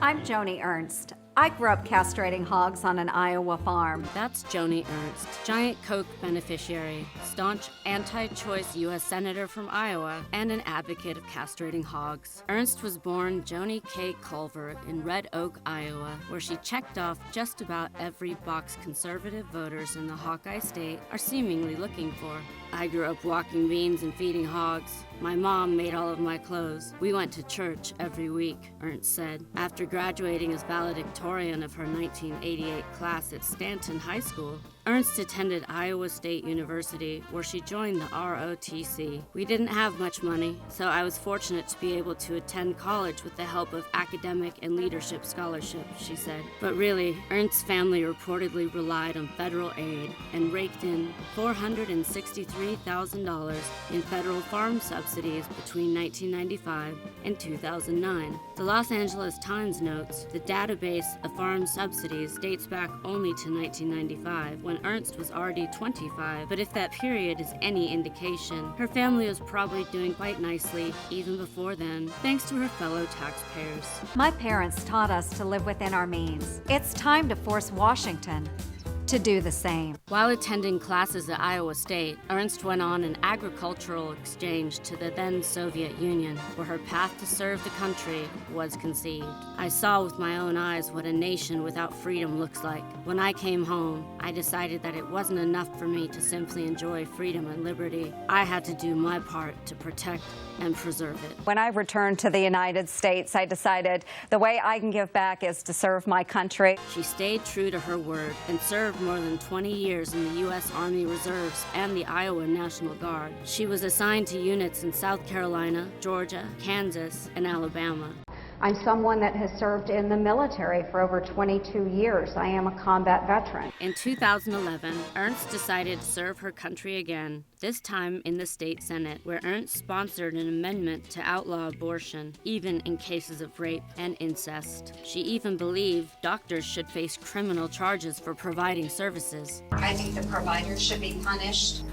I'm Joni Ernst. I grew up castrating hogs on an Iowa farm. That's Joni Ernst, giant Koch beneficiary, staunch anti-choice U.S. senator from Iowa, and an advocate of castrating hogs. Ernst was born Joni K. Culver in Red Oak, Iowa, where she checked off just about every box conservative voters in the Hawkeye State are seemingly looking for. I grew up walking beans and feeding hogs. My mom made all of my clothes. We went to church every week, Ernst said. After graduating as valedictorian of her 1988 class at Stanton High School, Ernst attended Iowa State University, where she joined the ROTC. We didn't have much money, so I was fortunate to be able to attend college with the help of academic and leadership scholarships, she said. But really, Ernst's family reportedly relied on federal aid and raked in $463,000 in federal farm subsidies between 1995 and 2009. The Los Angeles Times notes the database of farm subsidies dates back only to 1995, when Ernst was already 25, but if that period is any indication, her family was probably doing quite nicely even before then, thanks to her fellow taxpayers. My parents taught us to live within our means. It's time to force Washington to do the same. While attending classes at Iowa State, Ernst went on an agricultural exchange to the then Soviet Union, where her path to serve the country was conceived. I saw with my own eyes what a nation without freedom looks like. When I came home, I decided that it wasn't enough for me to simply enjoy freedom and liberty. I had to do my part to protect and preserve it. When I returned to the United States, I decided the way I can give back is to serve my country. She stayed true to her word and served more than 20 years in the U.S. Army Reserves and the Iowa National Guard. She was assigned to units in South Carolina, Georgia, Kansas, and Alabama. I'm someone that has served in the military for over 22 years. I am a combat veteran. In 2011, Ernst decided to serve her country again, this time in the state Senate, where Ernst sponsored an amendment to outlaw abortion, even in cases of rape and incest. She even believed doctors should face criminal charges for providing services. I think the providers should be punished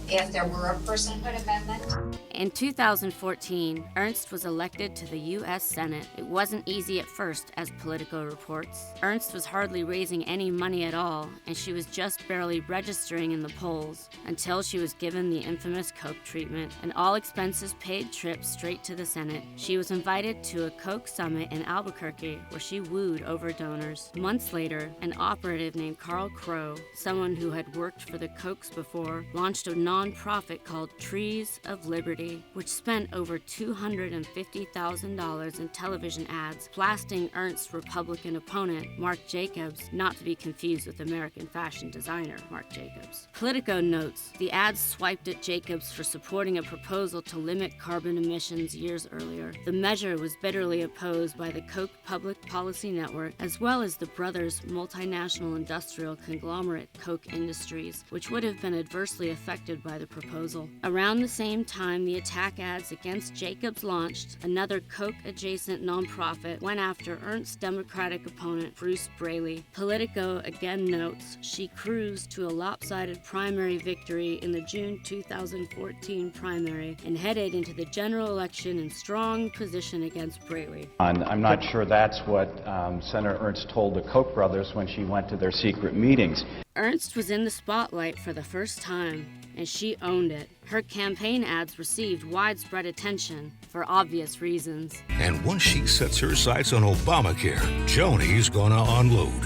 if there were a personhood amendment. In 2014, Ernst was elected to the U.S. Senate. It wasn't easy at first, as Politico reports. Ernst was hardly raising any money at all, and she was just barely registering in the polls until she was given the infamous Koch treatment, an all-expenses paid trip straight to the Senate. She was invited to a Koch summit in Albuquerque, where she wooed over donors. Months later, an operative named Carl Crow, someone who had worked for the Kochs before, launched a non-profit called Trees of Liberty, which spent over $250,000 in television ads blasting Ernst's Republican opponent, Marc Jacobs, not to be confused with American fashion designer Marc Jacobs. Politico notes the ads swiped at Jacobs for supporting a proposal to limit carbon emissions years earlier. The measure was bitterly opposed by the Koch Public Policy Network, as well as the brothers' multinational industrial conglomerate Koch Industries, which would have been adversely affected by the proposal. Around the same time the attack ads against Jacobs launched, another Koch-adjacent nonprofit went after Ernst's Democratic opponent, Bruce Braley. Politico again notes she cruised to a lopsided primary victory in the June 2014 primary and headed into the general election in strong position against Braley. I'm not sure that's what Senator Ernst told the Koch brothers when she went to their secret meetings. Ernst was in the spotlight for the first time, and she owned it. Her campaign ads received widespread attention for obvious reasons. And once she sets her sights on Obamacare, Joni's gonna unload.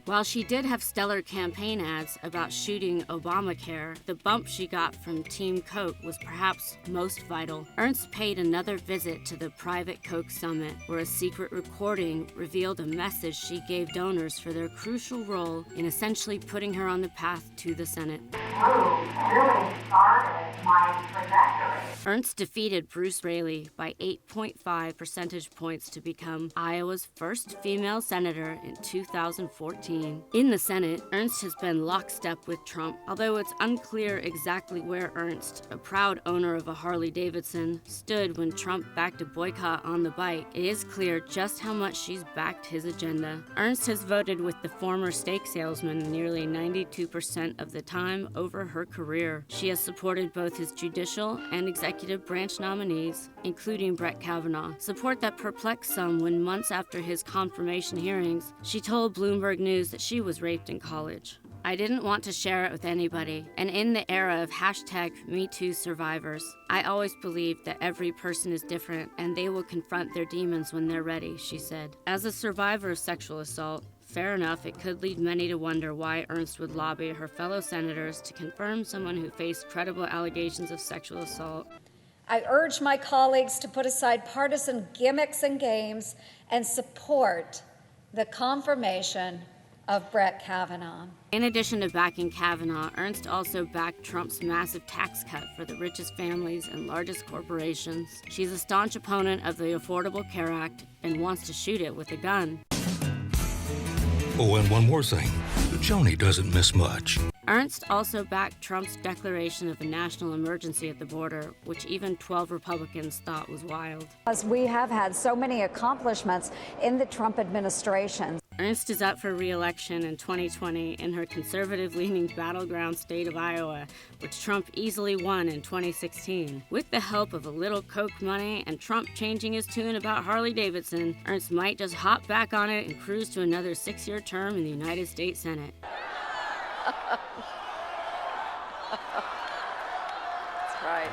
While she did have stellar campaign ads about shooting Obamacare, the bump she got from Team Koch was perhaps most vital. Ernst paid another visit to the private Koch summit, where a secret recording revealed a message she gave donors for their crucial role in essentially putting her on the path to the Senate. Really started my trajectory. Ernst defeated Bruce Braley by 8.5 percentage points to become Iowa's first female senator in 2014. 2016. In the Senate, Ernst has been lockstep with Trump, although it's unclear exactly where Ernst, a proud owner of a Harley Davidson, stood when Trump backed a boycott on the bike. It is clear just how much she's backed his agenda. Ernst has voted with the former steak salesman nearly 92% of the time over her career. She has supported both his judicial and executive branch nominees, including Brett Kavanaugh, support that perplexed some when months after his confirmation hearings, she told Bloomberg News that she was raped in college. I didn't want to share it with anybody, and in the era of #MeToo survivors, I always believed that every person is different and they will confront their demons when they're ready, she said. As a survivor of sexual assault, fair enough, it could lead many to wonder why Ernst would lobby her fellow senators to confirm someone who faced credible allegations of sexual assault. I urge my colleagues to put aside partisan gimmicks and games and support the confirmation of Brett Kavanaugh. In addition to backing Kavanaugh, Ernst also backed Trump's massive tax cut for the richest families and largest corporations. She's a staunch opponent of the Affordable Care Act and wants to shoot it with a gun. Oh, and one more thing. Joni doesn't miss much. Ernst also backed Trump's declaration of a national emergency at the border, which even 12 Republicans thought was wild. As we have had so many accomplishments in the Trump administration. Ernst is up for re-election in 2020 in her conservative-leaning battleground state of Iowa, which Trump easily won in 2016. With the help of a little Koch money and Trump changing his tune about Harley Davidson, Ernst might just hop back on it and cruise to another 6-year term in the United States Senate. That's right.